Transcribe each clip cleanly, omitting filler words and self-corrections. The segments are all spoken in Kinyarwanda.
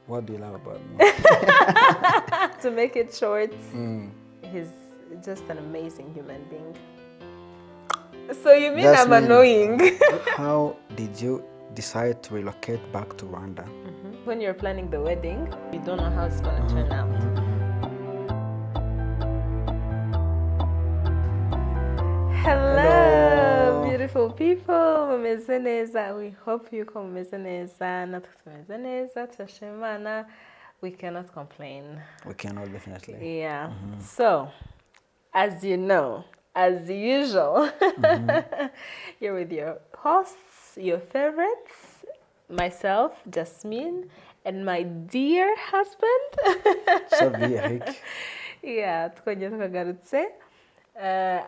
What do you love about me? To make it short, he's just an amazing human being. So you mean Just I'm mean- annoying? How did you decide to relocate back to Rwanda? When you're planning the wedding, you don't know how it's gonna turn out. Hello, beautiful people. Mumeze neza. We hope you mumeze neza. Natwe tumeze neza. Turashima Imana. We cannot complain. We cannot definitely. Yeah. So, as you know, as usual, you're with your hosts, your favorites, myself, Jasmine, and my dear husband. Sabi Eric. Yeah, twongeye tukagarutse.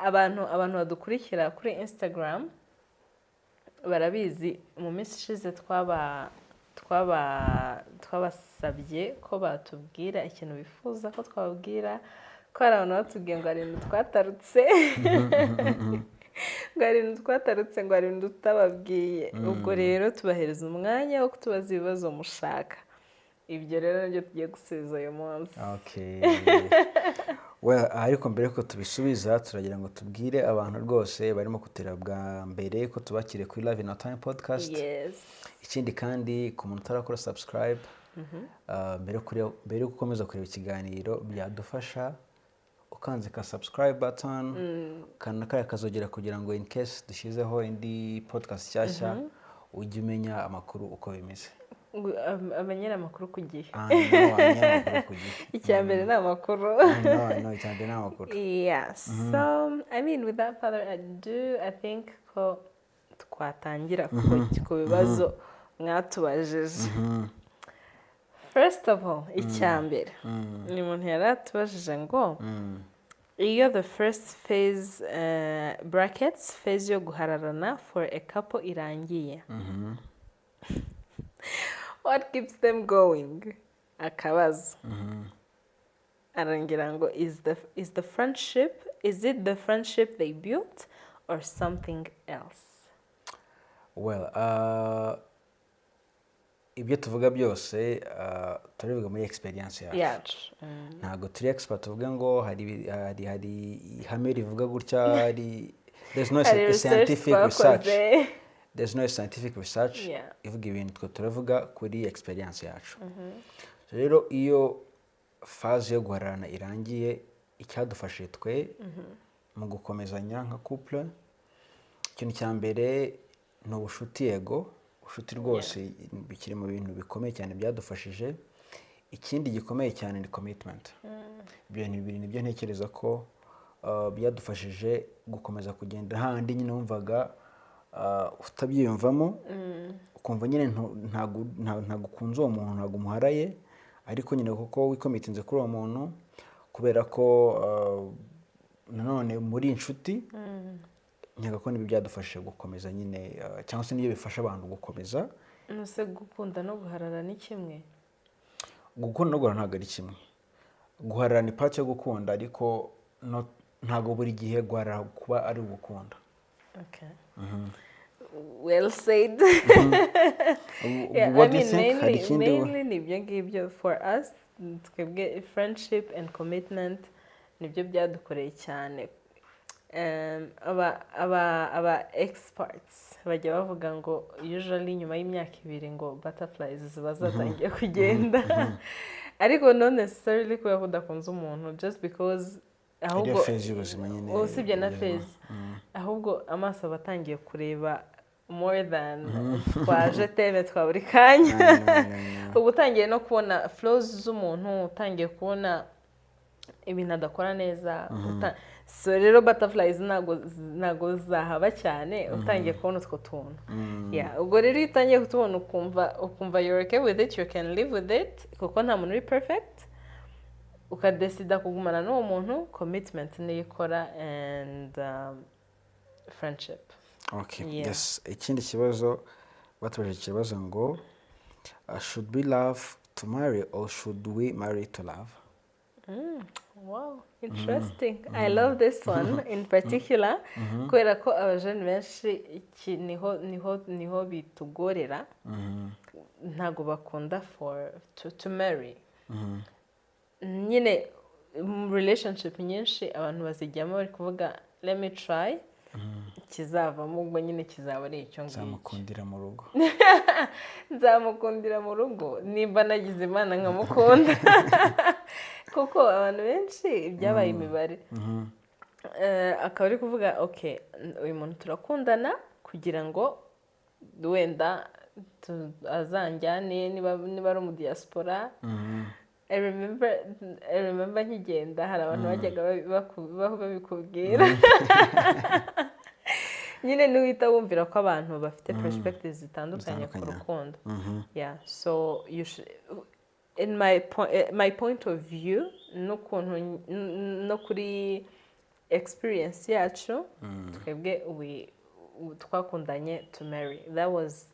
Abantu badukurikira kuri Instagram barabizi mu minsi ishize twabasabye ko batubwira ikintu bifuza ko twababwira, ko hari abantu batubwiye ngo hari ibintu twatarutse ngo hari ibintu twatarutse ngo hari ibintu tutababwiye. Ubwo rero tubahereza umwanya wo kutubaza ibibazo mushaka. Ibyo rero nibyo tugiye gusubiza uyu munsi. Okay. Well, ariko mbere ko tubisubiza turagira ngo tubwire abantu rwose barimo kutera bwa mbere ko tubakire kuri Live in Our Time podcast. Yes. Ikindi kandi ku muntu utarakora subscribe, mbere yo gukomeza kureba ikiganiro byadufasha ukanze ka subscribe button, kana kaya kazogera kugira ngo in case dushyizeho indi podcast cyashya ujye umenya amakuru uko bimeze. Amenyera amakuru ku gihe. Icyambere ni amakuru. No, icyambere ni amakuru. Yeah. So, I mean, without further ado, I think ko twatangira ku bibazo mwatubajije. First of all, icyambere. Ni umuntu yaratubajije ngo iyo the first phase brackets phase yo guhararana for a couple irangiye. What keeps them going? Akabazo. Arangira ngo is the friendship, is it the friendship they built or something else? Well, ibyo tuvuga byose turivuga muri experience yacu. Ntago turi expert tuvuga ngo hari ihame rivuga gutya, there's no scientific research. There's no scientific research ivuga ibintu twe turavuga kuri experience yacu. Rero iyo phase yo guharana irangiye, icyadufashe twe mu gukomezanya nka couple, ikintu cya mbere ni ubushuti, yego ubushuti rwose bikiri mu bintu bikomeye cyane byadufashije. Ikindi gikomeye cyane ni commitment. Ibyo ni ibintu nibyo ntekereza ko byadufashije gukomeza kugenda handi nyine wumvaga utabyiyumvamo, ukumva nyine ntago ukunze uwo muntu, ntago umuharaye, ariko nyine kuko wikomitinze kuri uwo muntu kubera ko nanone muri inshuti, nyaga ko nibi byadufashije gukomeza nyine, cyangwa se niyo bifasha abantu gukomeza. Nose gukunda no guharara ni kimwe? Gukunda no guharara ntago ari kimwe. Guharara ni part yo gukunda, ariko ntago buri gihe guharara kuba ari ugukunda. Okay. Well said. Yeah, what do you think? Mainly nibyo ngibyo for us, twebwe friendship and commitment nibyo byadukoreye cyane. Aba experts bajya bavuga ngo usually nyuma y'imyaka 2 ngo butterflies ziba zatangiye kugenda. Ariko not necessarily ko udakunze umuntu just because ahubwo usibye na phase, ahubwo amaso abatangiye kureba more than twaje teme twa buri kanya. Ubu utangiye no kubona flaws z'umuntu, utangiye kubona ibintu adakora neza. So rero butterflies nago zahaba cyane, utangiye kubona utwo tuntu. Yeah, ubwo rero utangiye kutubona ukumva you're okay with it, you can live with it, kuko nta muntu uri perfect. Ukadesida kugumana n'uwo muntu, commitment niyo ikora, and friendship. Okay. Yeah. Yes. Ikindi kibazo batubajije ikibazo ngo should we love to marry or should we marry to love? Wow, interesting. I love this one in particular. Kubera ko abajene benshi niho bitugorera. ntago bakunda to marry. Nyine relationship nyinshi abantu bazijyamo bari kuvuga let me try, kizavamo ubwo nyine kizaba ari icyo ngicyo. Nzamukundira mu rugo. Nzamukundira mu rugo nimba nagize Imana nkamukunda. Kuko abantu benshi byabaye imibare. Akaba ari kuvuga okay, uyu muntu turakundana kugira ngo wenda azanjyane niba ari mu diaspora. I remember nkigenda hari abantu bajyaga babikubwira. Nyine niwita wumvira ko abantu bafite perspectives zitandukanye ku rukundo. Yeah, so you should, in my point of view, n'ukuntu no kuri experience yacu twebwe twakundanye to marry. That was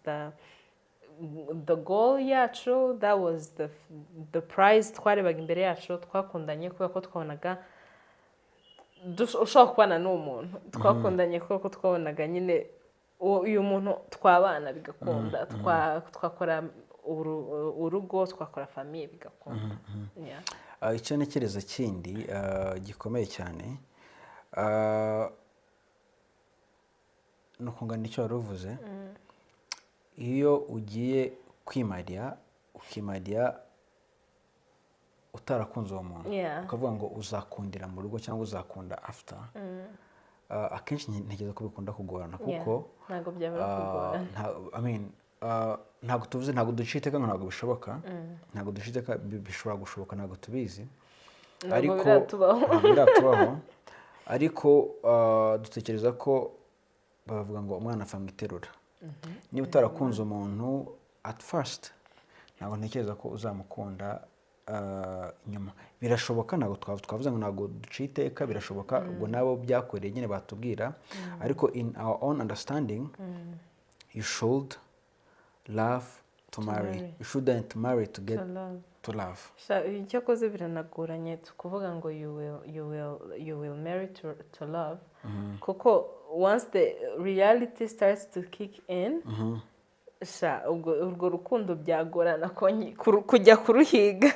the goal yacu, that was the prize twarebaga imbere yacu. Twakundanye kubera ko twabonaga ushobora kubana n'umuntu. Twakundanye kubera ko twabonaga nyine uyu muntu twabana bigakunda, twakora urugo, twakora famiye bigakunda. Icyo ntekereza kindi gikomeye cyane ni ukungana icyo wari uvuze. Iyo ugiye ukimarira utarakunze uwo muntu, ukavuga ngo uzakundira mu rugo cyangwa uzakunda after, akenshi ntekereza ko bikunda kugorana kuko ntabwo byabura kugorana. Ntabwo tuvuze, ntabwo duciye iteka ngo ntabwo bishoboka. Ntabwo duciye iteka bishobora gushoboka, ntabwo tubizi. Ntabwo biratubaho. Ariko dutekereza ko bavuga ngo umwana apfa mu iterura. Niba utarakunze umuntu at first, ntabwo ntekereza ko uzamukunda nyuma. Birashoboka, ntabwo twavuze ngo ntabwo duciye iteka, birashoboka. Ubwo nabo byakoreye nyine batubwira. Ariko in our own understanding, you should love to marry. You shouldn't marry to get to love. Icyo koze biranagoranye kuvuga ngo you will marry to love. Kuko once the reality starts to kick in, urwo rukundo byagorana kujya kuruhiga.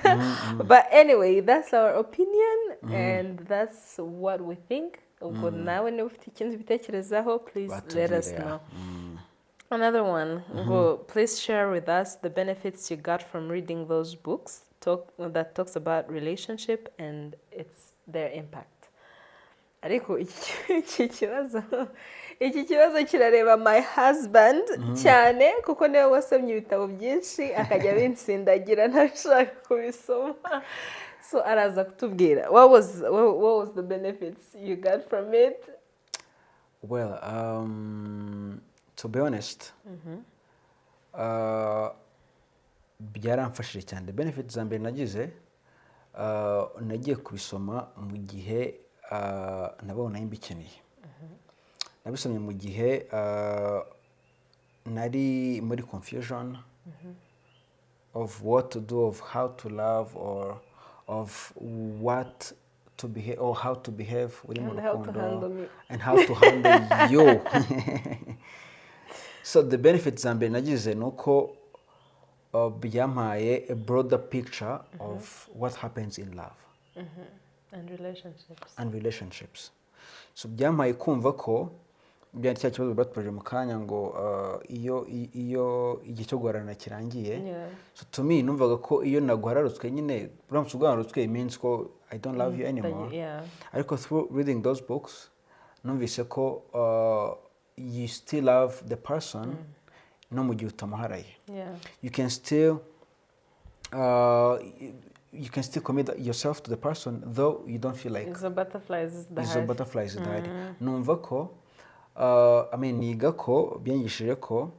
But anyway, that's our opinion and that's what we think. Ubwo nawe niba ufite ikindi bitekerezaho, please let us know. Another one, please share with us the benefits you got from reading those books that talks about relationship and their impact. Ariko iki kibazo kirareba my husband cyane kuko niwe wasomye ibitabo byinshi akajya binsindagira ntashaka kubisoma. So araza kutubwira what was the benefits you got from it? Well, to be honest, byaramfashije cyane. Benefits za mbere nagize, nagiye kubisoma mu gihe nabona imbikeneye. Nabisomye mu gihe nari muri confusion of what to do, of how to love, or of what to behave, or how to behave uri mu rukundo, and how to handle you. So the benefits za mbere nagize nuko byampaye a broader picture of what happens in love and relationships. So byampaye kumva ko bya cya kibazo batwaje mu kanya ngo iyo igihe cyo guharana kirangiye. So to me numvaga ko iyo naguhararutswe nyine uramutse uguhararutswe means ko I don't love you anymore. Ariko through reading those books numvise ko you still love the person no mu gihe utamuharaye. You can still commit yourself to the person though you don't feel like izo butterflies zidahari. Numva ko niga ko byangishije ko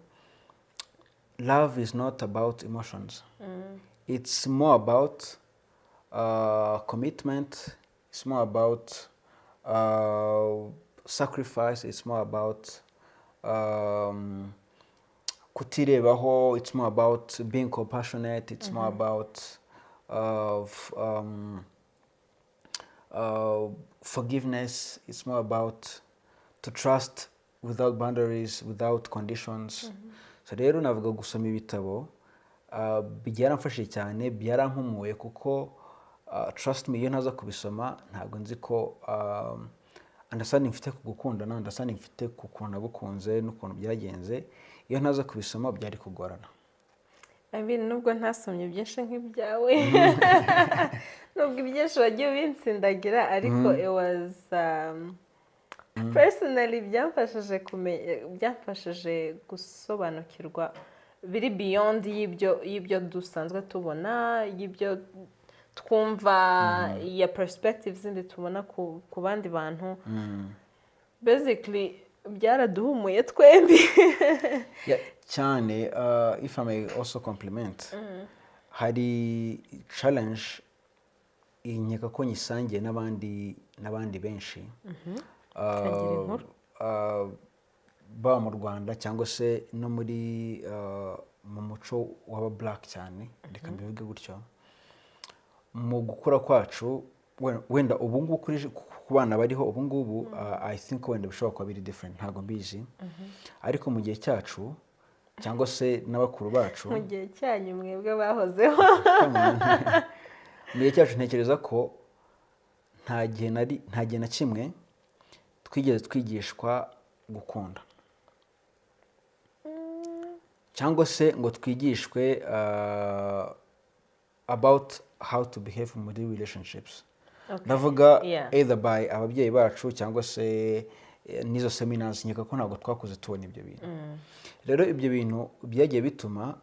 love is not about emotions. It's more about commitment. It's more about sacrifice. It's more about kutirebaho. It's more about being compassionate. It's more about forgiveness. It's more about to trust without boundaries, without conditions. So rero navuga gusoma ibitabo byaramfashije cyane, byarankumuye kuko trust me, iyo ntaza kubisoma ntabwo nzi ko understanding mfite ku gukundana, understanding mfite ku kuntu nagukunze n'ukuntu byagenze, iyo ntaza kubisoma byari kugorana. Nubwo ntasomye byinshi nk'ibyawe nubwo ibyinshi wagiye ubinsindagira, ariko it was personally byamfashije gusobanukirwa biri beyond y'ibyo dusanzwe tubona, y'ibyo twumva, ya perspective zindi tubona ku bandi bantu. Basically byaraduhumuye twembi. cyane. If I may also compliment, hari challenge inkeka ko nyisangiye n'abandi benshi, ba mu Rwanda cyangwa se no muri mu muco w'aba black cyane, reka mbivuge gutyo. Mu gukura kwacu wenda ubu ngubu ku bana bariho ubu ngubu, I think wenda bishobora kuba biri different, ntabwo mbizi, ariko mu gihe cyacu cyangwa se n'abakuru bacu, mu gihe cyanyu mwebwe bahozeho, mu gihe cyacu ntekereza ko nta gihe na kimwe twigeze twigishwa gukunda, cyangwa se ngo twigishwe about how to behave muri relationships. Ndavuga either by ababyeyi bacu cyangwa se n'izo seminars, nkeka ko ntabwo twakuze tubona ibyo bintu. Rero ibyo bintu byagiye bituma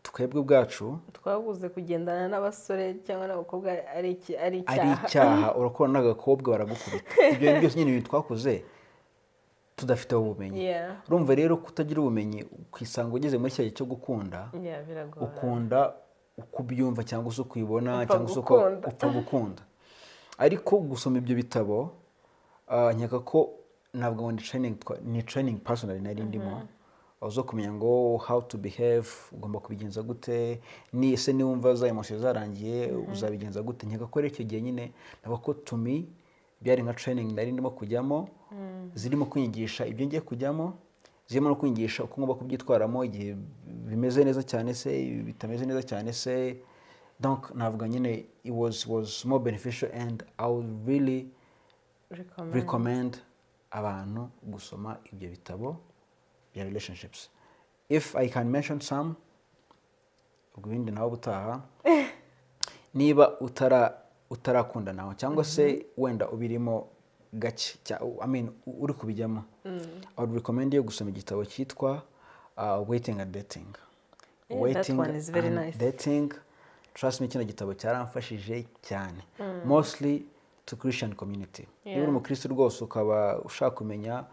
twebwe ubwacu twabuze kugendana n'abasore cyangwa n'abakobwa ari icyaha. Urakora n'agakobwa baragukubita. Ibyo bintu byose nyine twakuze tudafite ubumenyi. Urumva rero kutagira ubumenyi ukisanga ugeze muri cya gihe cyo gukunda, ukunda uko ubyumva cyangwa se uko ubibona cyangwa se uko upfa gukunda. Ariko gusoma ibyo bitabo, nkeka ko ntabwo ni training personally nari ndimo, zo kumenya ngo how to behave, ugomba kubigenza gute, ese niwumva za emotion zarangiye uzabigenza gute. Nkeka ko rero icyo gihe nyine ntabwo ko to me byari nka training nari ndimo kujyamo, zirimo kwigisha ibyo ngiye kujyamo, zirimo no kwigisha uko ngomba kubyitwaramo igihe bimeze neza cyane se bitameze neza cyane se. Donc navuga nyine it was more beneficial, and I would really recommend abantu gusoma ibyo bitabo bya relationships. If I can mention some, ubwo bindi nawe butaha, niba utarakunda nawe cyangwa se wenda ubirimo gake, uri kubijyamo, I would recommend you gusoma igitabo cyitwa Waiting and Dating. That one is very nice. Dating, trust me, kino gitabo cyaramfashije cyane, mostly to Christian community. Niba uri umukristo rwose ukaba ushaka kumenya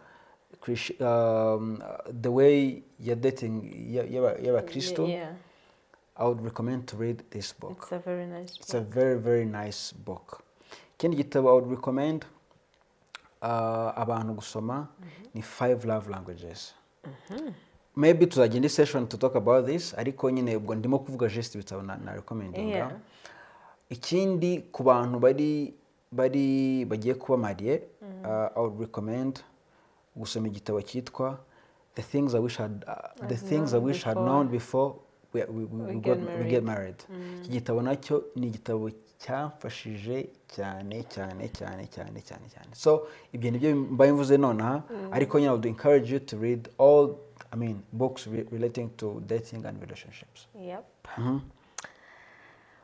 the way you're dating y'abakristo, I would recommend to read this book. It's a very nice book. It's a very, very nice book. Ikindi gitabo I would recommend abantu gusoma ni 5 Love Languages. Maybe tuzagenda session to talk about this, ariko nyine ubwo ndimo kuvuga just ibitabo na recommendinga. Ikindi ku bantu bagiye kuba mariye, I would recommend gusoma igitabo cyitwa The Things I Wish I'd Known Before we Get Married. Iki gitabo nacyo ni igitabo cyamfashije cyane. So ibyo nibyo mbaye mvuze nonaha, ariko nyine I would encourage you to read all books relating to dating and relationships. Yep.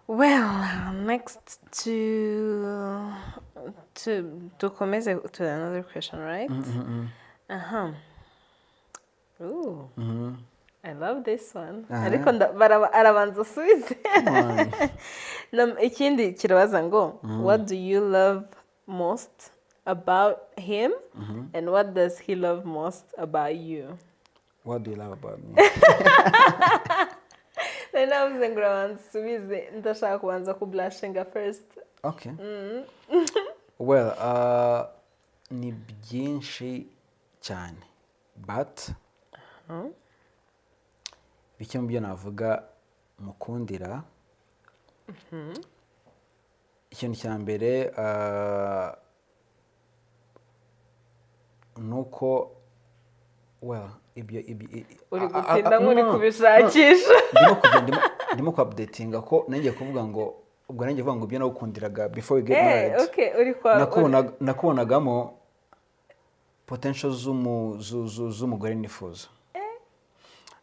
Well, next to commence to another question, right? Ooh. I love this one. Ariko arabanza asubize. Ikindi kirabaza ngo what do you love most about him, and what does he love most about you? What do you love about me? Navuze ngo urabanza usubize, ndashaka kubanza kublashinga first. Okay. Well, ni byinshi cyane, but bike mu byo navuga mukundira, ikintu cya mbere nuko well uri gutinda nk'uri kubishakisha ndimo kuupdatinga ko nanjye kuvuga ngo ubwo nanjye vuga ngo ibyo nawukundiraga before we get married. Okay, nakubonagamo potential z'umugore nifuza.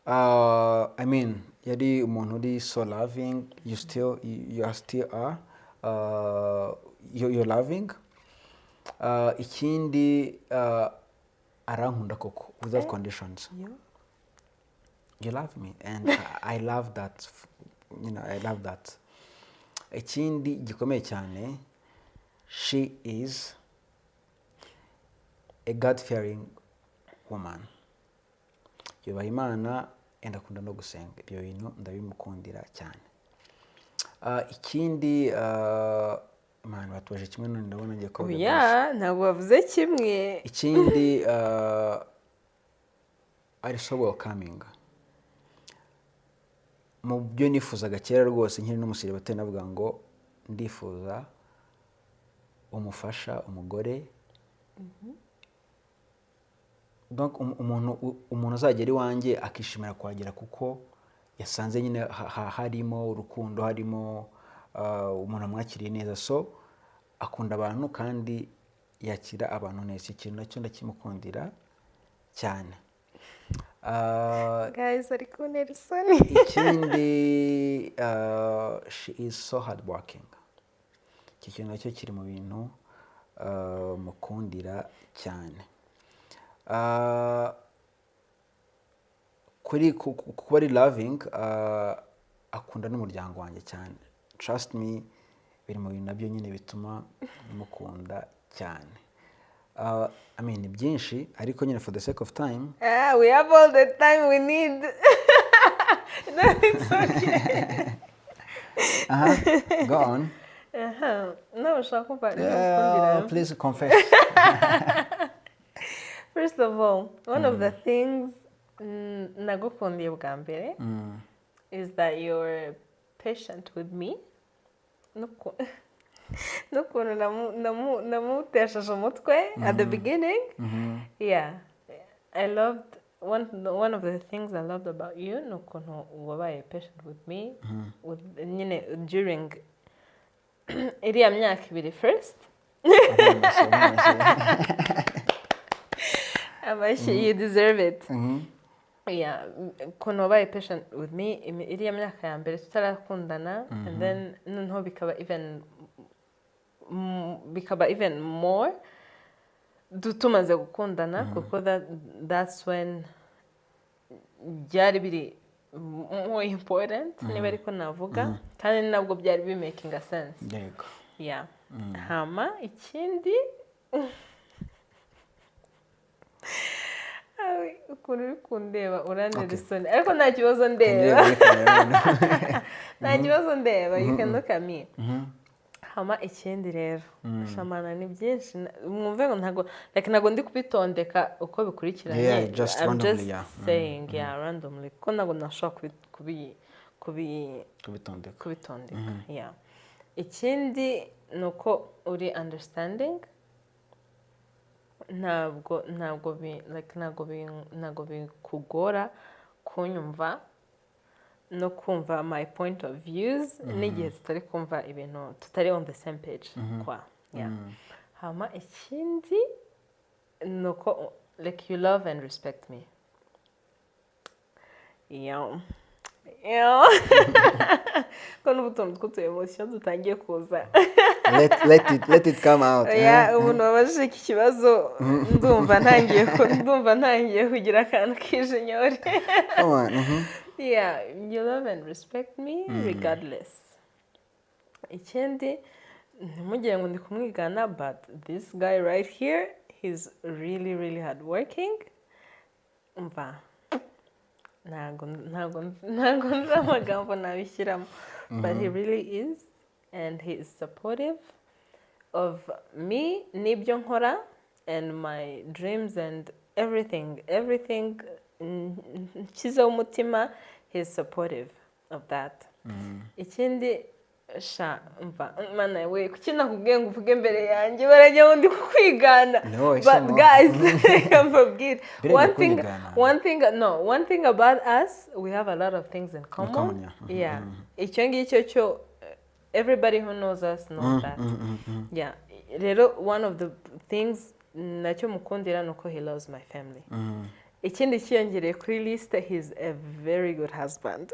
I mean yari umuntu uri so loving, you still are you're loving. Ikindi arankunda koko without conditions. You love me and I love that, you know, I love that. Ikindi gikomeye cyane, she is a God-fearing woman. Yubaha Imana enda akunda no gusenga, ibyo bintu ndabimukundira cyane. Ikindi Imana batuje kimwe none ndabona ngiye ko ntabwo bavuze kimwe. Ikindi ari so welcoming. Mu byo nifuzaga kera rwose nkiri n'umusiri bateye navuga ngo ndifuza umufasha umugore. Donc umuntu azagera iwanjye akishimira kuhagera kuko yasanze nyine harimo urukundo, harimo umuntu amwakiriye neza, so akunda abantu kandi yakira abantu neza. Ikintu nacyo ndakimukundira cyane. Guys, ari kuntera isoni. Ikindi she is so hardworking. Iki kintu nacyo kiri mu bintu mukundira cyane. Kuba ari loving, akunda n'umuryango wanjye cyane. Trust me, biri mu bintu nabyo nyine bituma mukunda cyane. I mean byinshi ariko nyine for the sake of time. We have all the time we need. No, it's okay. Go on. No, ushaka kumva. Please confess. First of all, one of the things nagukundiye bwa mbere is that you're patient with me. N'ukuntu namutesheje umutwe at the beginning. Yeah, I loved one of the things I loved about you n'ukuntu wabaye patient with me nyine during iriya myaka ibiri first. You deserve it. Yeah, ukuntu wabaye patient with me iriya myaka ya mbere tutarakundana, and then noneho bikaba even more tumaze gukundana kuko that's when byari biri more important niba ariko navuga, kandi nabwo byari bi making a sense. Yego. Yeah. Hama ikindi ukuntu uri kundeba uranera isoni ariko nta kibazo ndeba. Nta kibazo ndeba, you can look at me. Hama ikindi rero shamana ni byinshi mwumve ngo ntago ndi kubitondeka uko bikurikiranye. I'm just saying randomly ko ntago nashobora kubitondeka. Yeah. Ikindi nuko uri understanding. Ntabwo bikugora kunyumva no kumva my point of views n'igihe tutari kumva ibintu tutari on the same page kwa. Yeah. Hama ikindi nuko like you love and respect me. Yeah. Ko n'ubutunzi tw'utu emotion dutangiye kuza. Let it come out. Yeah, umuntu wabajije iki kibazo ndumva ntangiye kugira akantu k'ijinyori. Yeah, you love and respect me regardless. Ikindi ntimugire ngo ndi kumwigana, but this guy right here, he's really really hard working. Umva ntago nzi amagambo nabishyiramo, but he really is, and he is supportive of me n'ibyo nkora and my dreams and everything nshyizeho umutima. He is supportive of that. Ikindi sha mva mana we kuki nakubwiye ngo uvuge mbere yanjye barajya ngo ndi kukwigana. But guys, one thing about us, we have a lot of things in common. Yeah. Icyo ngicyo cyo everybody who knows us knows that. Yeah. Rero one of the things nacyo mukundira nuko he loves my family. Ikindi cyiyongereye kuri list, he's a very good husband.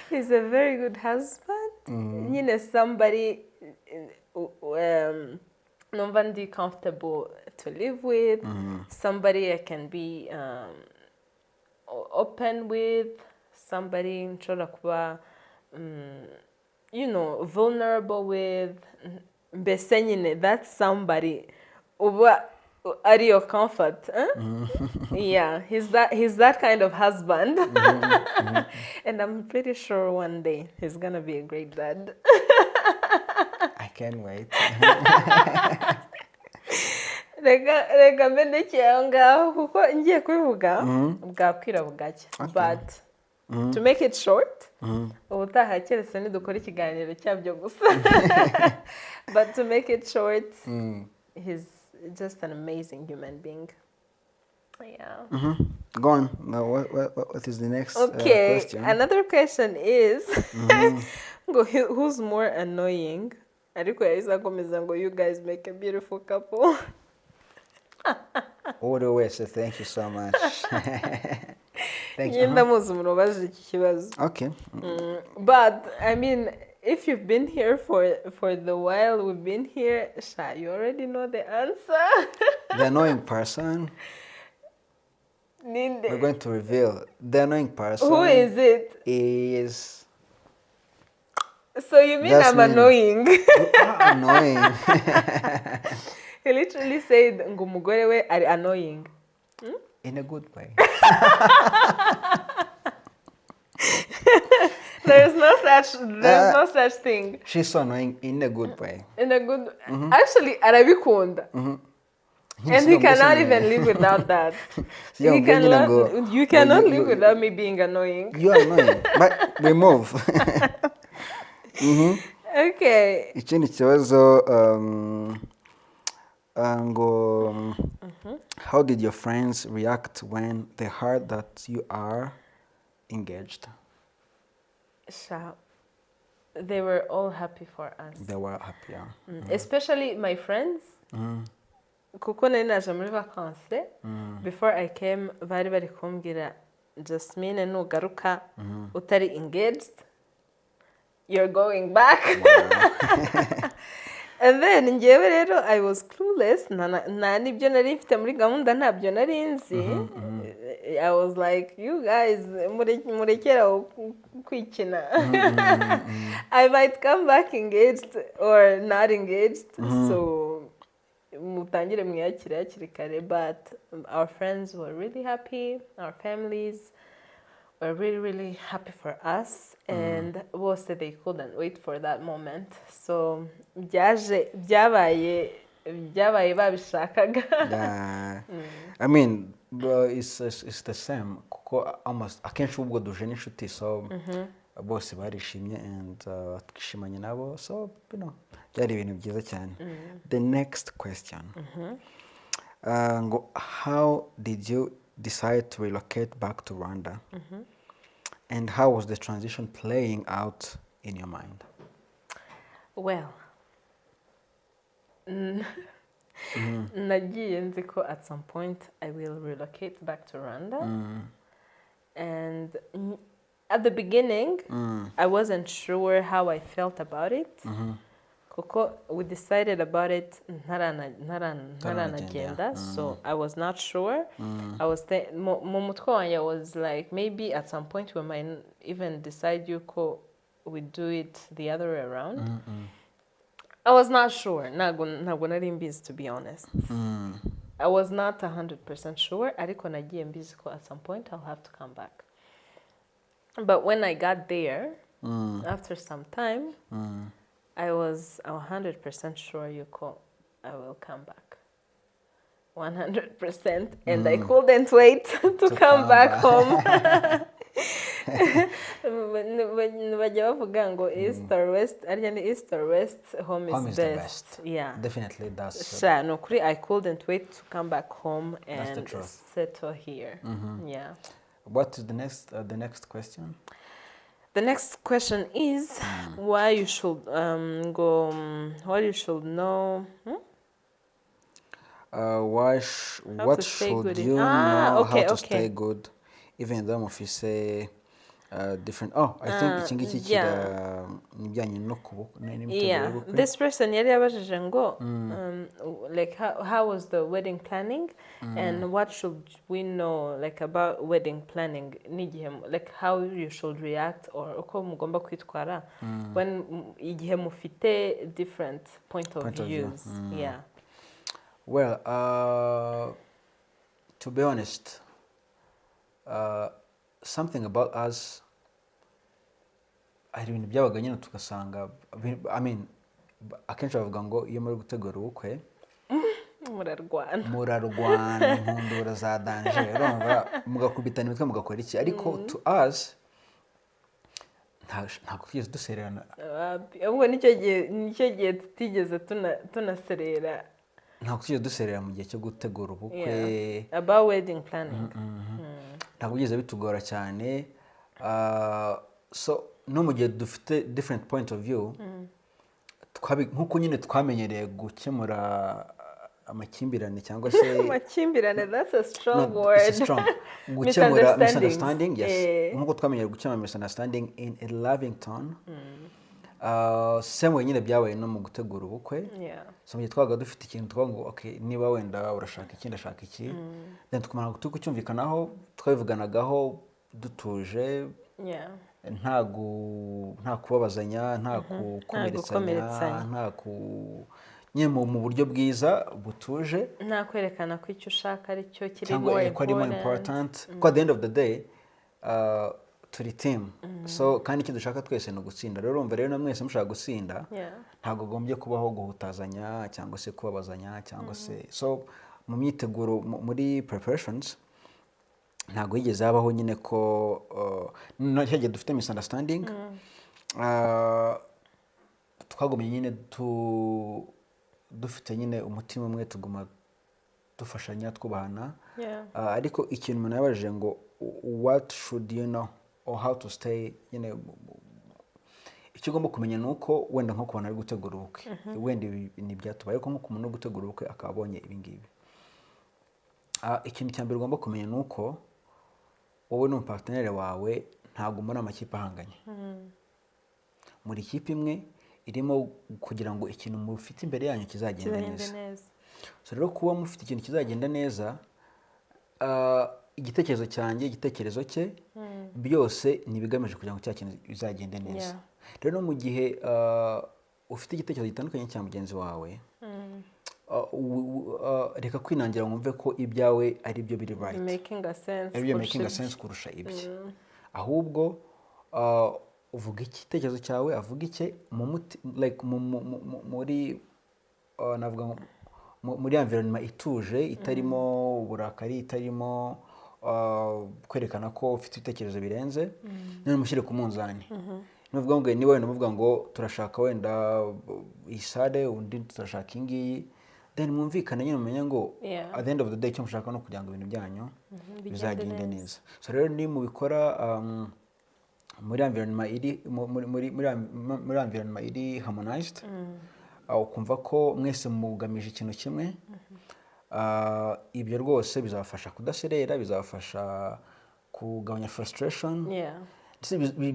He's a very good husband. Nyine somebody numva ndi comfortable to live with, somebody I can be open with, somebody nshobora kuba vulnerable with. Mbese nyine that's somebody uba are your comfort. Yeah, he's that kind of husband. And I'm pretty sure one day he's gonna be a great dad. I can't wait. Reka mbendekeye aho ngaho kuko ngiye kubivuga bwakwira bugacya. But to make it short, ubutaha keretse nidukora ikiganiro cyabyo gusa. But to make it short, he's just an amazing human being. Yeah. Go on. Now, what is the next question? Another question is, who's more annoying? Ariko yahise akomeza ngo you guys make a beautiful couple. All the way, so thank you so much. Thank you. Okay. But I mean, if you've been here for the while we've been here, Sha, you already know the answer. The annoying person. We're going to reveal the annoying person. Who is it? Is. So you mean I'm annoying? You are annoying. He literally said, ngo umugore we are annoying. In a good way. There's no such thing. She's so annoying in a good way. In a good actually arabikunda. And he cannot even live without that. You cannot live without me being annoying. You are annoying. But we move. Okay. Ikindi kibazo how did your friends react when they heard that you are engaged? Sha, they were all happy for us. They were happy, yeah. Especially my friends. Kuko nari naje muri vacances. Before I came, bari kumbwira Jasmine nugaruka utari engaged, you're going back. Wow. And then njyewe rero I was clueless, nta nibyo nari mfite muri gahunda, ntabyo nari nzi. I was like, you guys murekera kwikina. I might come back engaged or not engaged, so mutangire mwiyakire hakiri kare. But our friends were really happy, our families were really, really happy for us, and bose they couldn't wait for that moment. So byabaye babishakaga. Yeah. I mean, it's the same kuko almost akenshi ubwo duje n'inshuti, so bose barishimye and twishimanye nabo, so byari ibintu byiza cyane. The next question, how did you decide to relocate back to Rwanda, and how was the transition playing out in your mind? Well, nagiye nzi ko at some point I will relocate back to Rwanda, and at the beginning I wasn't sure how I felt about it. Kuko we decided about it ntaranagenda, so I was not sure. I was I was like, maybe at some point we might even decide yuko we do it the other way around. I was not sure. Ntabwo nari mbizi, to be honest. I was not 100% sure. Ariko nagiye mbizi ko at some point I'll have to come back. But when I got there, after some time, I was 100% sure yuko I will come back. 100%. And I couldn't wait to come back home. bajya bavuga ngo east or west arya ni east or west home is the best. best. Yeah, Definitely that's sure. No, I couldn't wait to come back home and truth. settle here. Yeah. What is the next question? The next question is why you should what you should know. What should you know how to stay good even though mufise different I think iki ngiki kira nibijyanye no yeah, this person yari yabajije ngo like how was the wedding planning and what should we know like about wedding planning n'igihe like how you should react or uko mugomba kwitwara when igihe mufite different point of views. Yeah. Well, to be honest, something about us, hari ibintu byabaga nyine tugasanga, I mean, akenshi bavuga ngo iyo muri gutegura ubukwe murarwana inkundura za danger, urumva mugakubitana imitwe mugakora iki, ariko to us ntabwo twigeze dusererana. Ubwo nicyo gihe tutigeze tunaserera. Ntabwo tujye duserera mu gihe cyo gutegura ubukwe. About wedding planning. Ntabwo bigeze bitugora cyane. So no mu gihe dufite different point of view, nk'uko nyine twamenyereye gukemura amakimbirane cyangwa se amakimbirane, that's a strong word. It's strong. Gukemura misunderstanding, yes. Nk'uko twamenyereye gukemura misunderstanding in a loving tone. Same way nyine byabaye no mu gutegura ubukwe. So mu gihe twabaga dufite ikintu twavuga ngo okay, niba wenda urashaka iki ndashaka iki, then tukamara kucyumvikanaho, twabivuganagaho dutuje, nta kubabazanya, nta gukomeretsanya, nta nyine mu buryo bwiza butuje, nta kwerekana ko icyo ushaka ari cyo kiri more important. Because at the end of the day turi team. So kandi icyo dushaka twese ni ugutsinda. Rero urumva rero na mwese mushaka gutsinda, ntabwo gombye kubaho guhutazanya cyangwa se kubabazanya cyangwa se. So mu myiteguro muri preparations ntabwo yigeze habaho nyine ko ntagiye dufite misunderstanding. Twagomye nyine dufite nyine umutima umwe, tuguma dufashanya twubahana. Ariko ikintu umuntu yabajije ngo what should you know or how to stay, nyine icyo ugomba kumenya ni uko wenda nko kubona ari gutegura ubukwe, wenda ni byatubaye ko nko kumuntu uri gutegura ubukwe akaba abonye ibi ngibi. Ikintu cya mbere ugomba kumenya ni uko wowe n'umupartenere wawe ntabwo muri amakipe ahanganye. Muri ikipe imwe irimo kugira ngo ikintu mufite imbere yanyu kizagenda neza. So rero kuba mufite ikintu kizagenda neza, igitekerezo cyanjye, igitekerezo cye, byose nibigamije kugira ngo cya kintu bizagende neza. Rero mu gihe ufite igitekerezo gitandukanye cya mugenzi wawe, reka kwinangira wumve ko ibyawe ari byo biri right, making a sense kurusha ibye. Ahubwo uvuga igitekerezo cyawe, avuga icye like muri navuga muri environment ituje, itarimo uburakari, itarimo kwerekana ko ufite ibitekerezo birenze, none mushyire ku munzani. Nuvuga ngo niba wenda muvuga ngo turashaka wenda isade, undi turashaka ingiyi, then mwumvikane nyine mumenye ngo at the end of the day icyo mushaka no kugira ngo ibintu byanyu bizagende neza. So rero ni mubikora muri environment iri harmonized, ukumva ko mwese mugamije ikintu kimwe, ibyo rwose bizabafasha kudaserera, bizabafasha kugabanya frustration.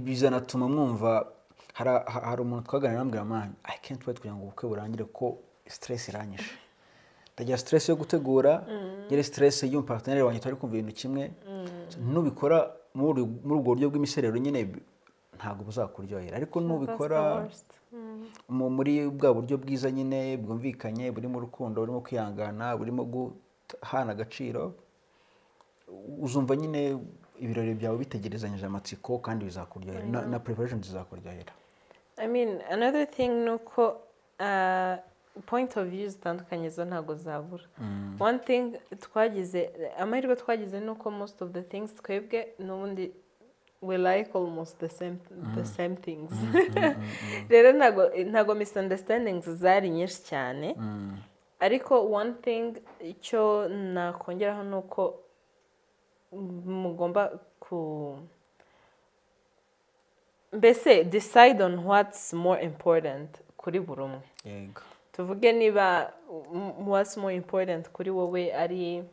Bizanatuma mwumva, hari umuntu twaganira ambwira man, I can't wait kugira ngo ubukwe burangire ko stress iranyishe. Ndagira stress yo gutegura, ngere stress y'umupartenere wanjye turi kumva ibintu kimwe. Nubikora muri ubwo buryo bw'imiserero nyine ntabwo buzakuryohera, ariko nubikora muri bwa buryo bwiza nyine bwumvikanye, burimo urukundo, burimo kwihangana, burimo guhana agaciro, uzumva nyine ibirori byawe bitegerezanyije amatsiko kandi bizakuryohera, na preparation zizakuryohera. I mean, another thing nuko point of view zitandukanye zo ntabwo zabura. One thing twagize, amahirwe twagize nuko most of the things twebwe n'ubundi we like almost the same things. Rero ntago misunderstandings zari nyinshi cyane, ariko one thing icyo nakongeraho ni uko mugomba mbese decide on what's more important kuri buri umwe. Yego. Tuvuge niba what's more important kuri wowe ari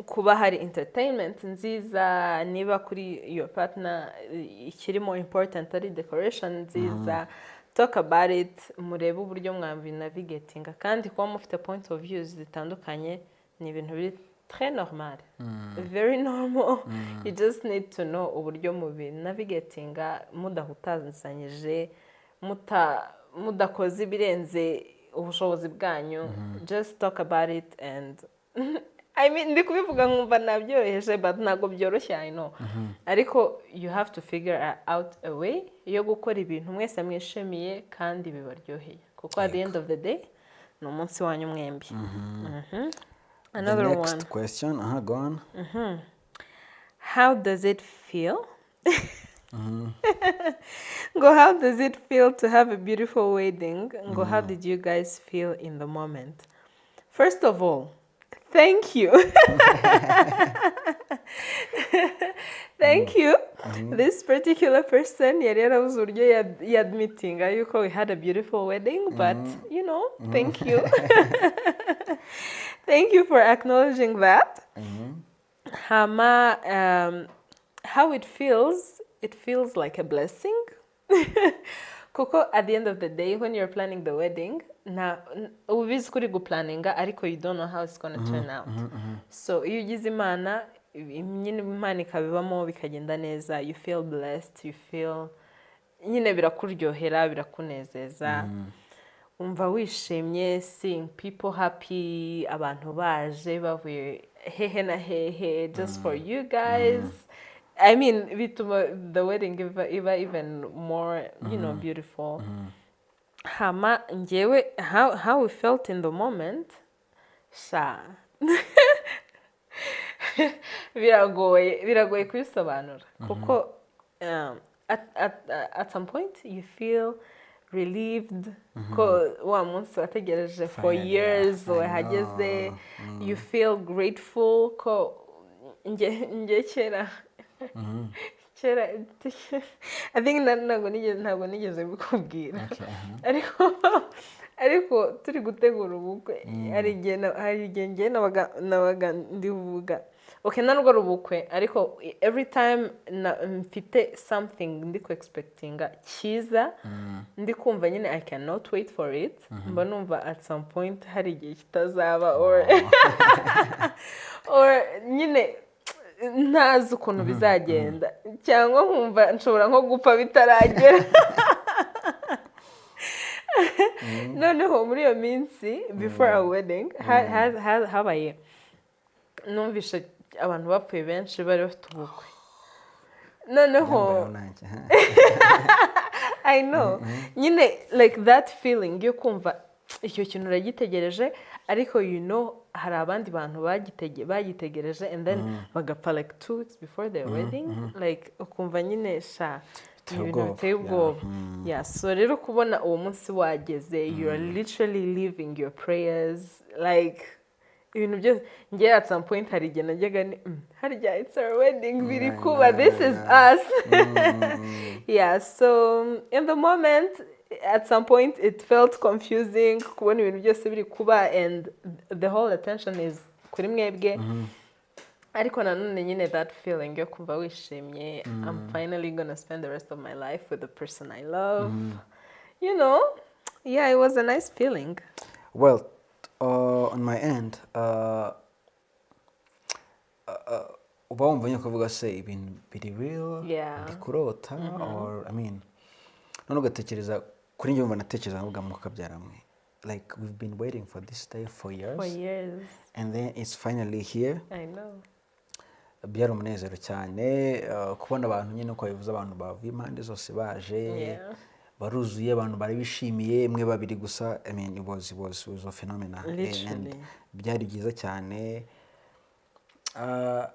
kuba hari entertainment nziza, niba kuri your partner ikiri more important ari decoration nziza, talk about it, murebe uburyo mwabinavigatinga, kandi kuba mufite point of views zitandukanye ni ibintu biri très normal, very normal. You just need to know uburyo mubinavigatinga mudahutazanyije, mudakoze ibirenze ubushobozi bwanyu. Just talk about it and I mean, ndi kubivuga nkumva nabyoroheje, but ntabwo byoroshye, I know. Ariko you have to figure out a way yo gukora ibintu mwese mwishimiye kandi bibaryoheye, kuko at the end of the day ni umunsi wanyu mwembi. Another one. The next question, go on. How does it feel? Ngo, how does it feel to have a beautiful wedding? Ngo, how did you guys feel in the moment? First of all, thank you. Thank you. This particular person, yari yarabuze uburyo yadmitinga yuko we had a beautiful wedding, but you know, thank you. Thank you for acknowledging that. Hama, how it feels like a blessing. Kuko at the end of the day, when you're planning the wedding, ubizi kuri guplaninga ariko you don't know how it's going to turn out. So iyo ugize Imana, nyine Imana ikabibamo bikagenda neza, you feel blessed, you feel nyine birakuryohera, birakunezeza. Umva wishimye, seeing people happy, abantu baje bavuye hehe na hehe just for you guys. I mean, the wedding iba even more, you know, beautiful. Hama njewe, how we felt in the moment, sha. Biragoye kubisobanura. Kuko at some point you feel relieved ko wa munsi wategereje for years wahageze. You feel grateful ko nge kera I think ntabwo nigeze bikubwira. Ariko turi gutegura ubukwe, hari igihe ngiye nabaga ndivuga, okay, ntabwo ari ubukwe, ariko every time mfite something ndi ku expectinga cyiza, ndi kumva nyine I cannot wait for it, mba numva at some point hari igihe kitazaba or nyine ntazi ukuntu bizagenda, cyangwa nkumva nshobora nko gupfa bitaragera. Noneho muri iyo minsi before our wedding habaye numvishe abantu bapfuye benshi bari bafite ubukwe. Noneho I know, nyine like that feeling yo kumva icyo kintu uragitegereje, ariko you know hari abandi bantu bagitegereje and then bagapfa like 2 weeks before their wedding, like ukumva nyine sha ibintu biteye ubwoba. Yeah, so rero kubona uwo munsi wageze, you are literally living your prayers, like ibintu byose. Nge at some point hari igihe najyaga harya it's our wedding biri kuba, this is us. Yeah, so in the moment at some point it felt confusing kubona ibintu byose biri kuba and the whole attention is kuri mwebwe. Ariko nanone nyine that feeling yo kumva wishimye, I'm finally gonna spend the rest of my life with the person I love. You know, yeah, it was a nice feeling. Well, on my end, uba wumva nyine kuvuga se ibintu biri real, ndi kurota, or I mean, none ugatekereza kuri njye, umva natekereza nkavuga mukabyara mwe, like we've been waiting for this day for years, and then it's finally here. I know. Byari umunezero cyane kubona abantu nyine uko bivuze, abantu bavuye impande zose baje, baruzuye, abantu bari bishimiye, mwe babiri gusa. I mean, it was a phenomenon, and byari byiza cyane. I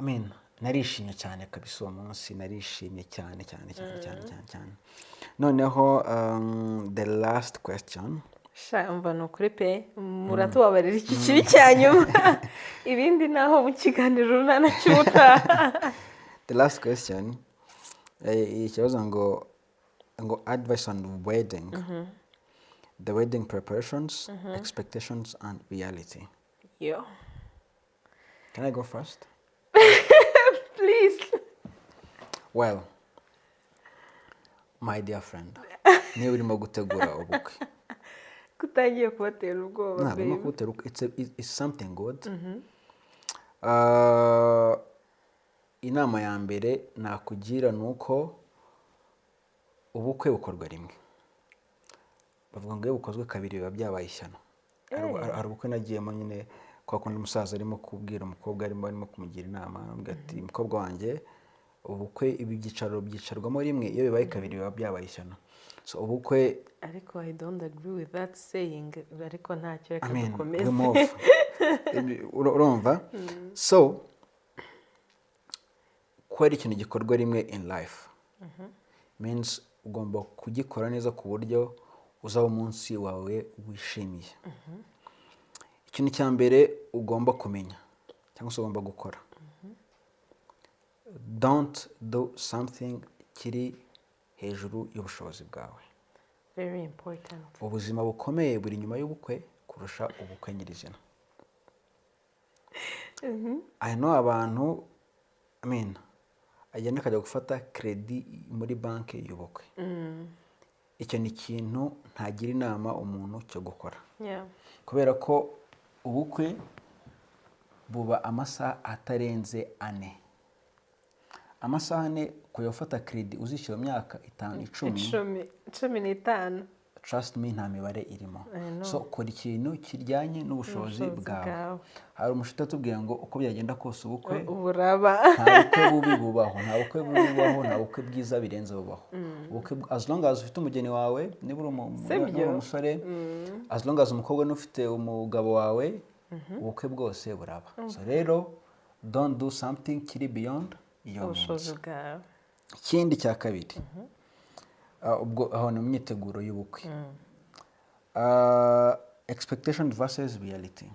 mean, narishimye cyane kabisa uwo munsi, narishimye cyane cyane cyane cyane cyane cyane. Noneho the last question. Umva ni ukuri pe muratubabarira iki kibi cya nyuma ibindi naho mu kiganiro runana cy'ubutaha. The last question, ikibazo ngo advice on wedding, the wedding preparations, expectations and reality. Yo. Can I go first? Please. Well, my dear friend, niba urimo gutegura ubukwe, kutangiye kubatera ubwoba baby, it's something good. Inama ya mbere nakugira nuko ubukwe bukorwa rimwe. Bavuga ngo iyo bukozwe kabiri biba byabaye ishyano. Hari ubukwe nagiyemo nyine kwa kundi umusaza arimo kubwira umukobwa arimo kumugira inama, amubwira ati mukobwa wanjye ubukwe ibi byicaro byicarwamo rimwe, iyo bibaye kabiri biba byabaye ishyano. So ubukwe, ariko I don't agree with that saying, ariko ntacyo reka dukomeze. Urumva? So ko ari ikintu gikorwa rimwe in life means ugomba kugikora neza ku buryo uzaba umunsi wawe wishimiye. Ikintu cya mbere ugomba kumenya cyangwa se ugomba gukora, don't do something kiri hejuru y'ubushobozi bwawe. Very important. Ubuzima bukomeye buri nyuma y'ubukwe kurusha ubukwe nyirizina. I know abantu, agenda akajya gufata credit muri banki y'ubukwe. Icyo ni ikintu ntagira inama umuntu cyo gukora. Kubera ko ubukwe buba amasaha atarenze 4. Amasaha 4 kujya gufata credit uzishyura imyaka 5, 10, trust me nta mibare irimo. So kora ikintu kiryanye n'ubushobozi bwawe. Hari umushuti atubwira ngo uko byagenda kose ubukwe buraba, nta bukwe bubi bubaho, nta bukwe bubi bubaho, nta bukwe bwiza birenze bubaho. Ubukwe as long as ufite umugeni wawe, niba uri umusore, as long as umukobwa n'ufite umugabo wawe, ubukwe bwose buraba. So rero don't do something kiri beyond your means. Ikindi cya kabiri, ubwo aho ni imyiteguro y'ubukwe. Expectation versus reality.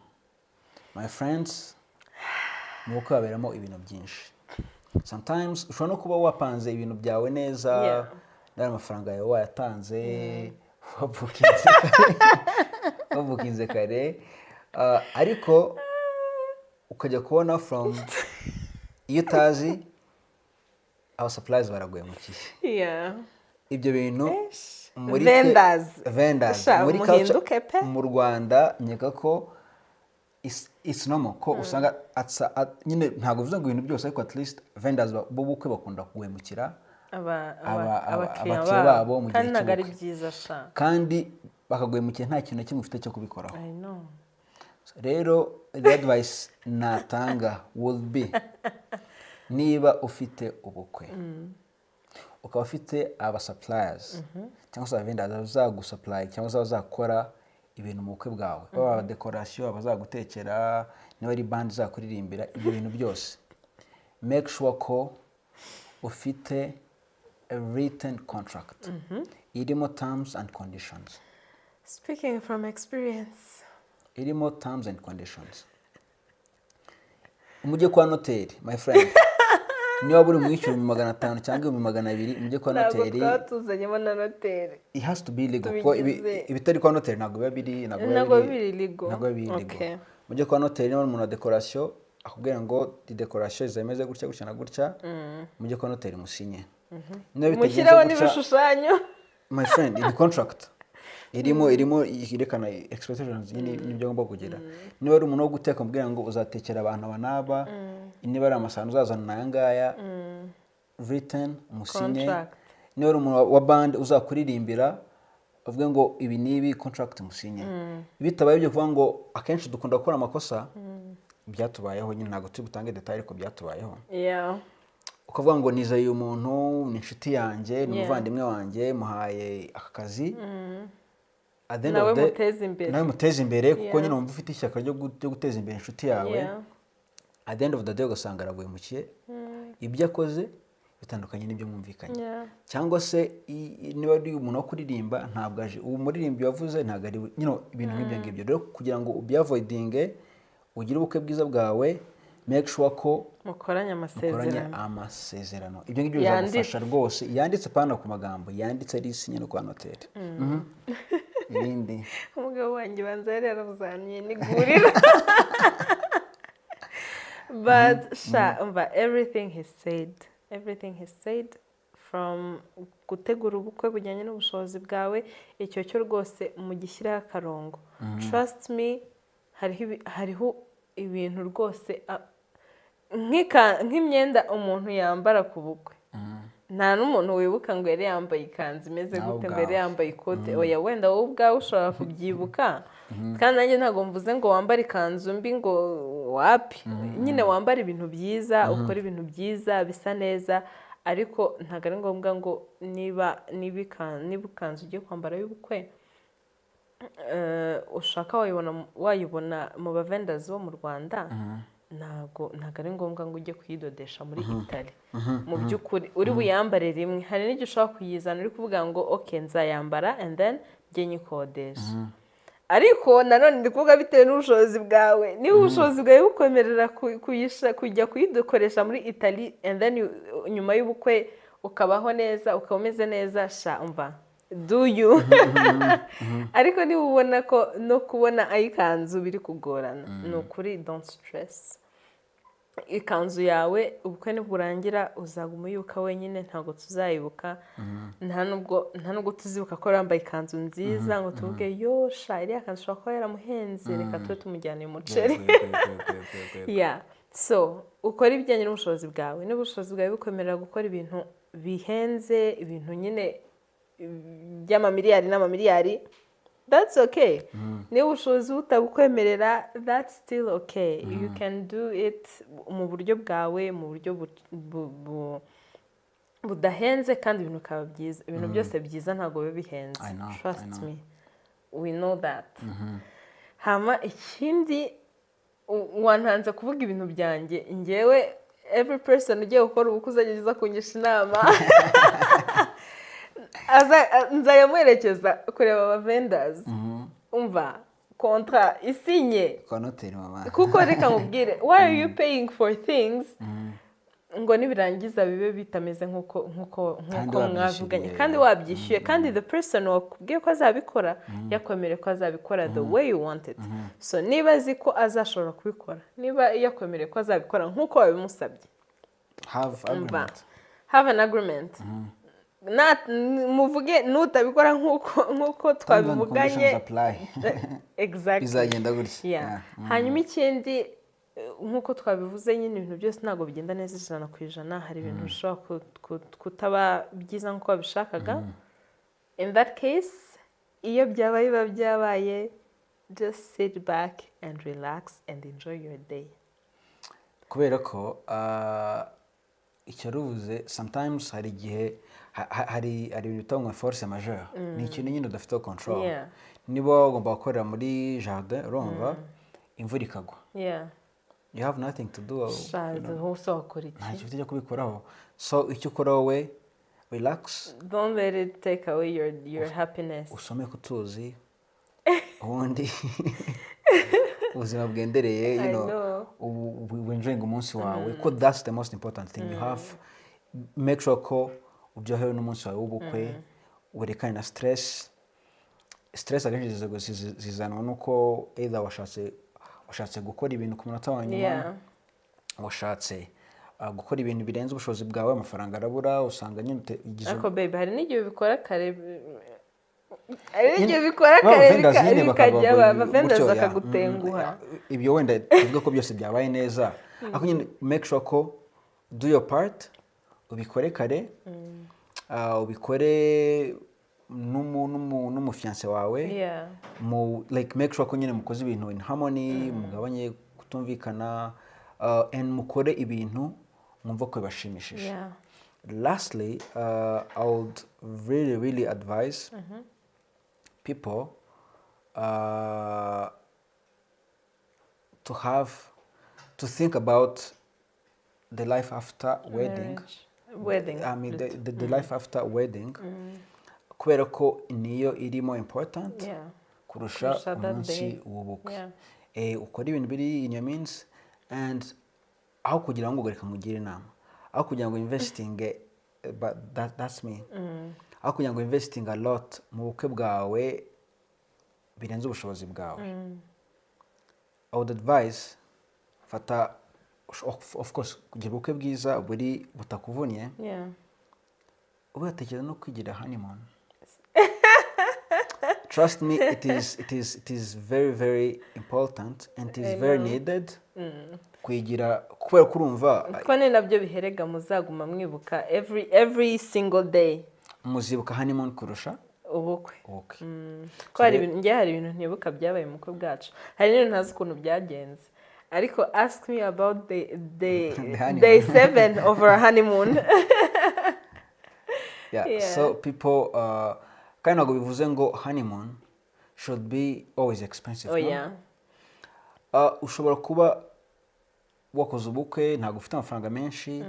My friends, mu bukwe haberamo ibintu byinshi. Sometimes ushobora no kuba wapanze ibintu byawe neza, n'ari amafaranga yawe wayatanze, wabukinze kare, ariko ukajya kubona from iyo utazi aba supplies baraguye mu kihe. Ibyo bintu muri vendors muri culture mu Rwanda nyeka ko it's normal ko usanga nyine ntago bivuze ngo ibintu byose, ariko at least vendors b'ubukwe bakunda kuguhemukira abakiriya babo mu gihe cy'ubukwe, kandi bakaguhemukira nta kintu kimwe ufite cyo kubikoraho. Rero the advice natanga would be, niba ufite ubukwe ukaba ufite aba suppliers cyangwa se vendors bazagusupply cyangwa se bazakora ibintu mu bukwe bwawe, baba decoration, abazagutekera, niba ari band zakuririmbira, ibyo bintu byose make sure ko ufite a written contract irimo terms and conditions. Speaking from experience, irimo terms and conditions. Umujye kwa noteri, my friend, niba buri mwishyura 500 cyangwa 200, umujye kwa noteri. Ntabwo twatuzanyemo na noteri. It has to be legal. Ko ibitari kwa noteri ntabwo biba biri legal. Mujye kwa noteri niba umuntu wa decoration akubwira ngo di decoration izemeze gutya gutya na gutya, mujye kwa noteri musinye. Mushyiraho n'ibishushanyo. My friend, in the contract irimo irekana expectations n'ibyo ngomba kugira. Niba ari umuntu wo guteka mbwira ngo uzatekera abantu abanaba, niba ari amasano uzazana nayangaya, written musinye. Niba ari umuntu wa band uzakuririmbira uvuge ngo ibi nibi contract musinye. Bitabaye byo kuvuga ngo akenshi dukunda gukora amakosa, byatubayeho nyine ntago turi butange detail ariko byatubayeho. Ukavuga ngo nizeye umuntu ni inshuti yanjye, ni umuvandimwe wanjye, muhaye akazi, nawe muteze imbere kuko nyine wumva ufite ishyaka ryo guteza imbere inshuti yawe. At the end of the day ugasanga araguhemukiye, ibyo akoze bitandukanye n'ibyo mwumvikanye, cyangwa se niba ari umuntu wo kuririmba ntabwo aje uwo muririmbyi wavuze ntabwo ari ibintu nk'ibyo ngibyo. Rero kugira ngo ubyavoidinge ugire ubukwe bwiza bwawe, make sure ko mukoranye amasezerano. Ibyo ngibyo bizagufasha rwose, yanditse pana ku magambo, yanditse ari sinye no kwa noteri. Ibindi umugabo wanjye banza yari yaravuzaniye nigurira. But everything he said from gutegura ubukwe bujyanye n'ubushobozi bwawe, icyo cyo rwose mugishyiraho akarongo. Trust me, hariho ibintu rwose nk'imyenda umuntu yambara ku bukwe. Nta n'umuntu wibuka ngo yari yambaye ikanzu imeze gute, ngo yari yambaye ikote. Oya, wenda wowe ubwawe ushobora kubyibuka, kandi nanjye ntabwo mvuze ngo wambare ikanzu mbi, ngo wapi. Nyine wambara ibintu byiza, ukora ibintu byiza bisa neza, ariko ntabwo ari ngombwa ngo niba ikanzu ugiye kwambara y'ubukwe ushaka wayibona mu bavendazi bo mu Rwanda, ntabwo ari ngombwa ngo ujye kuyidodesha muri Italy. Mu by'ukuri uri buyambare rimwe, hari n'igihe ushobora kuyizana uri kuvuga ngo okay nzayambara and then njye nyikodesha. Ariko nanone ndi kuvuga bitewe n'ubushobozi bwawe. Niba ubushobozi bwawe bukwemerera kujya kuyidukoresha muri Italy and then nyuma y'ubukwe ukabaho neza, ukaba umeze neza, umva do you. Ariko niba ubona ko no kubona ayikanzu biri kugorana, ni ukuri don't stress. Ikanzu yawe ubukwe niburangira uzaguma uyuka wenyine, ntabwo tuzayibuka. Nta nubwo tuzibuka ko yambaye ikanzu nziza ngo tuvuge yosha iriya kanzu ushobora kuba yaramuhenze, reka tube tumujyane umuceri. So ukora ibijyanye n'ubushobozi bwawe. Niba ubushobozi bwawe bukwemerera gukora ibintu bihenze, ibintu nyine by'amamiliyari n'amamiliyari, that's okay. Niba ubushobozi butabukwemerera, that's still okay. You can do it mu buryo bwawe, mu buryo budahenze, kandi ibintu bikaba byiza. Ibintu byose byiza ntabwo biba bihenze. Trust me, we know that. Hama ikindi, wantanze kuvuga ibintu byanjye, njyewe every person ugiye gukora ubukwe uzageza kungisha inama. Nzayamwerekeza kureba aba vendors. Umva kontra isinye kwa noteri mama. Kuko reka nkubwire, why are you paying for things ngo nibirangiza bibe bitameze nkuko mwavuganye, kandi wabyishyuye, kandi the person wakubwiye ko azabikora yakwemere ko azabikora the way you want it. So niba azi ko azashobora kubikora, niba yakwemere ko azabikora nkuko wabimusabye, have an agreement. Muvuge nutabikora nkuko twabivuganye. Exactly. Bizagenda gutya. Hanyuma ikindi, nkuko twabivuze, nyine ibintu byose ntabwo bigenda neza 100%. Hari ibintu bishobora kutaba byiza nkuko babishakaga. In that case, iyo byabaye biba byabaye, just sit back and relax and enjoy your day. Kubera ko icyo ruvuze, sometimes hari igihe hari ibintu bitangwa force majeure, ni ikintu nyine udafite control. Niba ugomba gukorera muri jardin, urumva imvura ikagwa, you have nothing to do. Ntacyo ufite cyo kubikoraho. So icyo ukora wowe, relax, don't let it take away your happiness. Usome ku tuzi ubundi ubuzima bwendereye, we enjoying umunsi wawe, ko that's the most important thing. You have make sure ko uryohewe n'umunsi wawe w'ubukwe, werekane na stress akenshi zizanwa nuko either washatse gukora ibintu ku munota wa nyuma, washatse gukora ibintu birenze ubushobozi bwawe, amafaranga arabura, usanga nyine ugize. Ariko baby, hari n'igihe bikora kare, bikajya abavendors bakagutenguha. Ibyo wenda tuvuga ko byose byabaye neza, ariko nyine make sure ko do your part, ubikore kare, ubikore n'umufiance wawe, like make sure ko nyine mukoze ibintu in harmony, mugabanye kutumvikana, and mukore ibintu mwumva ko bibashimishije. Lastly, I would really advise people to think about the life after wedding. I mean the life after wedding. Kubera ko niyo irimo important kurusha umunsi w'ubukwe. Ukora ibintu biri in your means, and aho kugira ngo ugareka mugire inama, aho kugira ngo investing, but that's me. Aho kugira ngo investing a lot mu bukwe bwawe birenze ubushobozi bwawe. I would advise fata, of course, kugira ubukwe bwiza buri butakuvunye. Ubatekereza no kwigira honeymoon. Trust me, it is very, very important, and it is very needed. Kwigira kubera kurumva ko ne nabyo biherega muzaguma mwibuka every single day. Muzibuka honeymoon kurusha ubukwe. Ko hari ibintu ntibuka byabaye mu bukwe bwacu, hari n'ibintu ntazi ukuntu byagenze, ariko ask me about day 7 of our honeymoon. So people kind of bivuze ngo honeymoon should be always expensive. Ushobora kuba wakoze ubukwe ntabwo ufite amafaranga menshi,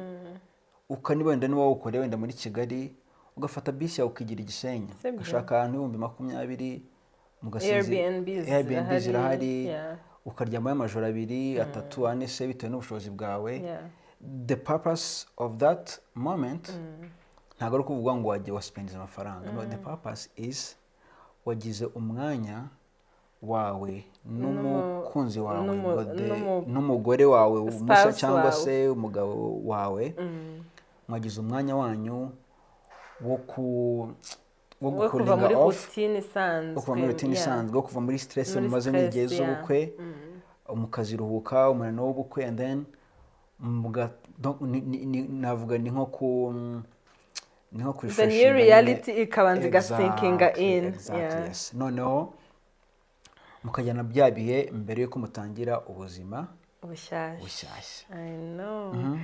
ukaniba wenda niba wawukore wenda muri Kigali, ugafata bisi yawe ukigira Igisenyi, ugashaka ahantu 20,000 mugasinzi Airbnb zirahari, ukaryama y'amajoro 2, 3, 4 se bitewe n'ubushobozi bwawe. The purpose of that moment ntabwo ari kuvuga ngo wagiye waspendeza amafaranga. No, the purpose is wagize umwanya wawe n'umukunzi wawe, n'umugore wawe umusha cyangwa se umugabo wawe, mwagize umwanya wanyu wo kuva muri routine isanzwe, wo kuva muri stress mumaze n'igihe z'ubukwe, mukaziruhuka umunaniro w'ubukwe, and then navuga ni nko ku the new reality ikabanza igasinkinga in. Yes. Noneho mukajyana bya bihe mbere yuko mutangira ubuzima bushyashya. I know.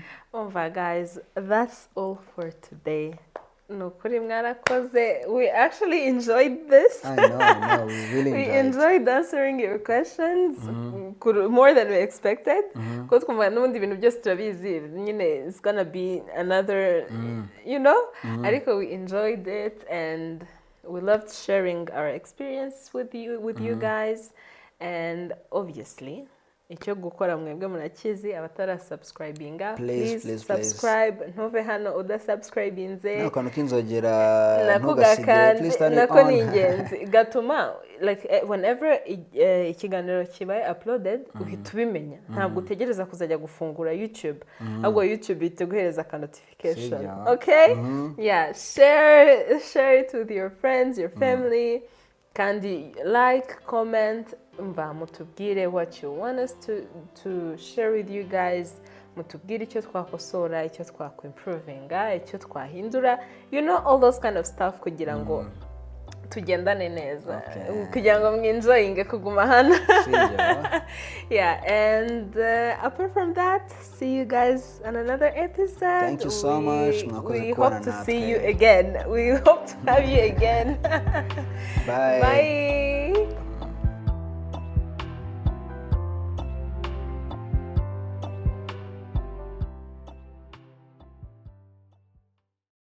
Guys, that's all for today. Nukuri mwarakoze. We actually enjoyed this. I know. We really enjoyed answering your questions more than we expected. Because kumva n'ubundi ibintu byose turabizi, nyine it's gonna be another, you know. Ariko we enjoyed it, and we loved sharing our experience with you guys. And obviously, icyo gukora mwebwe murakizi, abatara subscribinga, please subscribe. Ntuve hano udasubscribinze, nakantu kinzogera ntugasige, please turn it on. N'ingenzi gatuma like whenever ikiganiro kibaye uploaded uhita ubimenya, ntabwo utegereza kuzajya gufungura YouTube, ahubwo YouTube iteguhereza ka notification. Okay? Share it with your friends, your family. Kandi like, comment, mutubwire what you want us to share with you guys. Mutubwire icyo twakosora, icyo twakimprovinga, icyo twahindura, you know, all those kind of stuff, kugira ngo tugendane neza, kugira ngo mwinjoyinge kuguma hano. And apart from that, see you guys on another episode. Thank you so much. We hope to see you again. We hope to have you again. Bye. Bye.